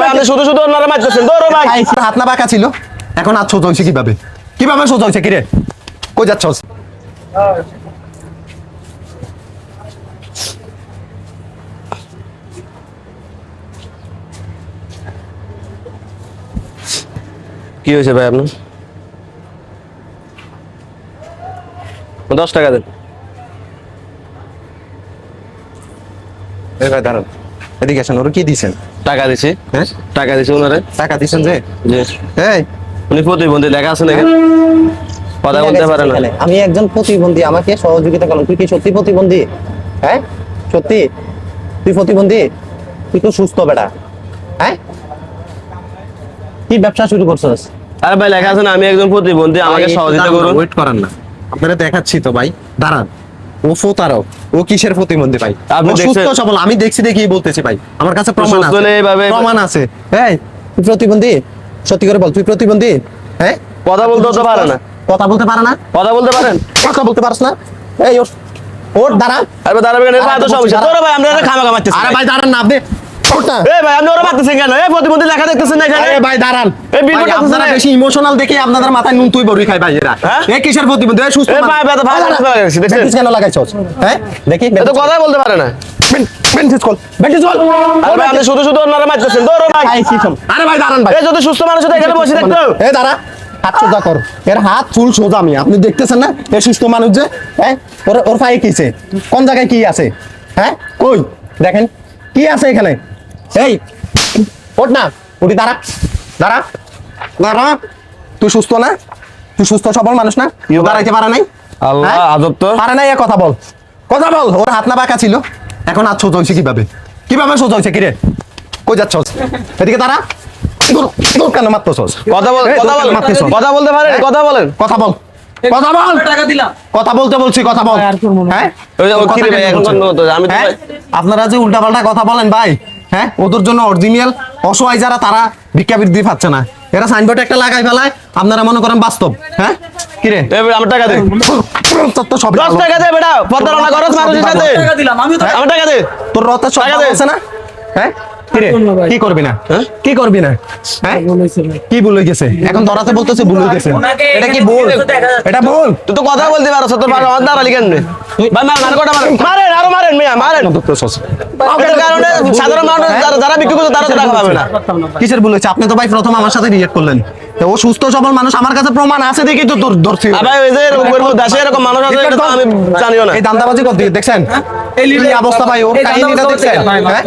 আপনি শুধু শুধু ওনারা মারতেছেন। ধরো ভাই। হাত না বাঁকা ছিল, এখন হাত সোজা হয়েছে কিভাবে? কিভাবে সোজা হয়েছে? কিরে কই যাচ্ছস? কি হয়েছে ভাই আপনার? 10 টাকা দেন। এই ভাই দাঁড়ান, এদিকে আসেন। ওরা কি দিছেন? টাকা দিছি। হ্যাঁ, টাকা দিছি ওনারে। টাকা দিছেন যে? জি। এই উনি প্রতিবন্ধী লেখা আছে নাকি? কথা বলতে পারে না। আমি একজন প্রতিবন্ধী, আমাকে সহযোগিতা করুন। তুই কি সত্যি প্রতিবন্ধী? হ্যাঁ সত্যি তুই প্রতিবন্ধী? তুই তো সুস্থ বেটা। হ্যাঁ, কি ব্যবসা শুরু করছস? আরে ভাই লেখা আছে না আমি একজন প্রতিবন্ধী, আমাকে সহযোগিতা করুন। ওয়েট করেন না, আপনারা দেখাচ্ছি তো ভাই। দাঁড়ান, ও প্রতারক। ও কিসের প্রতিবন্ধী ভাই? আপনি ও সুস্থ দেখছেন? সবল, আমি দেখছি দেখি বলতেছি ভাই। আমার কাছে প্রমাণ সুস্থ আছে, হলে এইভাবে- প্রমাণ আছে। এই তুই প্রতিবন্ধী? সত্যি করে বল, তুই প্রতিবন্ধী? হ্যাঁ, কথা বলতে তো পারে না। কথা বলতে পারে না? কথা বলতে পারেন? কথা বলতে পারছ না? এই ওর ওর দাঁড়া। আরে দাঁড়াবেন কেন? এর তো সমস্যা। দাঁড়া। ধরো ভাই আমরা খামাখা মারতেছি। আরে ভাই দাঁড়ান না আপনি। ওটা এই ভাই আপনি ওরা মারতেছেন কেন? এই প্রতিবন্ধী লেখা দেখতেছেন না এখানে? আরে ভাই দাঁড়ান। এই বিলবোর্ড ভাই, আপনারা আছে না? বেশি ইমোশনাল দেখে আপনাদের মাথায় নুন তুই বড়ি খায় ভাই এরা। হ্যাঁ? এই কিসের প্রতিবন্ধী? এই সুস্থ এই মানুষ। ভাই ব্যথা ভাই দাঁড়া। লাগাইছি দেখছেন? ব্যান্ডেজ কেন লাগাইছস? হ্যাঁ দেখি এ তো কথাই বলতে পারে না। Bandage call, bandage call. আরে ভাই আপনি শুধু শুধু ওনারা মারতেছেন। ধরো ভাই। আরে ভাই দাঁড়ান ভাই। এই যদি সুস্থ মানুষ হতো এখানে বসে থাকতো। এই দাঁড়া, হাত সোজা কর। এর হাত ফুল সোজা। আমি আপনি দেখতেছেন না এ সুস্থ মানুষ যে? হ্যাঁ, ওর পায়ে কিছে? কোন জায়গায় কি আছে? হ্যাঁ কই দেখেন কি আছে এখানে? এই ওঠ না, উঠি। দাঁড়া দাঁড়া দাঁড়া। তুই সুস্থ না? তুই সুস্থ সবল মানুষ না? ও দাঁড়াইতে পারে নাই? আল্লাহ হ্যাঁ? আজব তো। পারে নাই? কথা বল, কথা বল। ওর হাত না বাঁকা ছিল, এখন হাত সোজা হয়েছে কিভাবে? কিভাবে সোজা হয়েছে? কিরে কই যাচ্ছস? এদিকে দাঁড়া। কেন মারতেছস? কথা বল, এই, কথা দোকানে বল। মারতেছস। কথা বলতে পারেন? কথা বলেন। কথা বল, কথা বল। টাকা দিলাম। কথা বলতে বলছি, কথা বল। হ্যাঁ, ওই যে ও কথা কি রে ভাই কেন এখন বলছেন? কোন কথা? আমি তো হ্যাঁ? ভাই- আপনারা যে উল্টাপাল্টা কথা বলেন ভাই, হ্যাঁ, ওদের জন্য অরিজিনাল অসহায় যারা তারা ভিক্ষাবৃত্তি পাচ্ছে না। এরা সাইনবোর্ড একটা লাগাই ফেলায়, আপনারা মনে করেন বাস্তব। হ্যাঁ কিরে এই ভাই, আমার টাকা দে। তোর তো সব 10 টাকা দে বেটা। প্রতারণা করছ মানুষের সাথে। টাকা দিলাম আমি তো আমার টাকা দে। তোর রথের সব টাকা দে। আছে না? হ্যাঁ কিরে কি করবি না? হ্যাঁ? কি করবি না? হ্যাঁ কি ভুল হয়ে গেছে? এখন ধরাতে বলতেছে ভুল হয়ে গেছে। এটা কি ভুল? এটা ভুল। তুই তো কথা বলতে পারছ তোর ভাই আমার দাঁড়ালি কেন? ভাই মার কটা মারেন। মারেন আরো মারেন মিয়া মারেন। এর কারণে সাধারণ মানুষ যারা বিক্রি করছে তারা তো টাকা পাবে না। কিসের ভুল হয়েছে? আপনি তো ভাই প্রথম আমার সাথে রিয়েক্ট করলেন। তো ও সুস্থ সবল মানুষ, আমার কাছে প্রমাণ আছে দেখি তো ধরছি। আর ভাই ওই যে এরকম দেশে এরকম মানুষ আছে এটা তো আমি জানিও না। এই দান্দাবাজি করতে দেখছেন? এই অবস্থা ভাই, ওর কাহিনীটা দেখছেন? হ্যাঁ